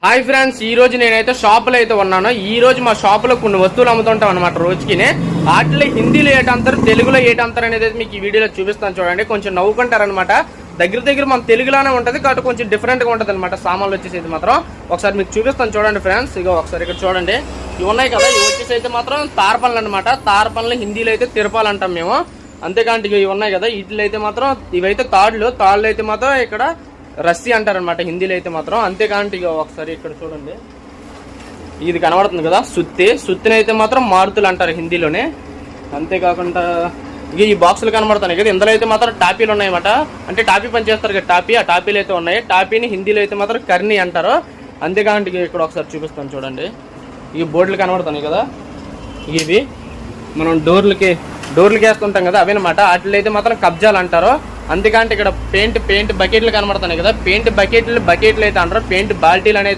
Hi friends, ఈ రోజు నేనైతే షాపులో అయితే ఉన్నాను. ఈ రోజు మా షాపులో కొన్ని వస్తువులు అమ్ముతుంటాం అనమాట రోజుకి. వాటిలో హిందీలో ఏటంటారు, తెలుగులో ఏటంటారు అనేది మీకు ఈ వీడియోలో చూపిస్తాను చూడండి. కొంచెం నవ్వుకుంటారనమాట. దగ్గర మన తెలుగులోనే ఉంటుంది కాబట్టి కొంచెం డిఫరెంట్గా ఉంటుంది అనమాట. సామాన్లు వచ్చేసి మాత్రం ఒకసారి మీకు చూపిస్తాను చూడండి ఫ్రెండ్స్. ఇగో ఒకసారి ఇక్కడ చూడండి, ఇవి ఉన్నాయి కదా. ఇవి వచ్చేసి అయితే మాత్రం తారపనులు అనమాట. తారపనులు హిందీలో అయితే తిరపాలంటాం మేము. అంతేకాంటి ఇవి ఉన్నాయి కదా, వీటిలో అయితే మాత్రం ఇవైతే తాళ్ళు అయితే మాత్రం ఇక్కడ రస్సీ అంటారనమాట హిందీలో అయితే మాత్రం. అంతేకాంటి ఇక ఒకసారి ఇక్కడ చూడండి, ఇది కనబడుతుంది కదా సుత్తిని అయితే మాత్రం మారుతులు అంటారు హిందీలోనే. అంతేకాకుండా ఇక ఈ బాక్సులు కనబడుతున్నాయి కదా, ఇందులో అయితే మాత్రం టాపీలు ఉన్నాయన్నమాట. అంటే టాపీ పని చేస్తారు కదా టాపీ, ఆ టాపీలు అయితే ఉన్నాయి. టాపీని హిందీలో అయితే మాత్రం కర్నీ అంటారు. అంతేకాంటి ఇక్కడ ఒకసారి చూపిస్తాను చూడండి, ఈ బోర్డులు కనబడుతున్నాయి కదా, ఇవి మనం డోర్లకి వేస్తుంటాం కదా అవేనమాట. వాటిలో అయితే మాత్రం కబ్జాలు అంటారు. అంతేకాంటే ఇక్కడ పెయింట్ బకెట్లు కనబడుతున్నాయి కదా, పెయింట్ బకెట్లు అయితే అంటారు. పెయింట్ బాల్టీలు అనేది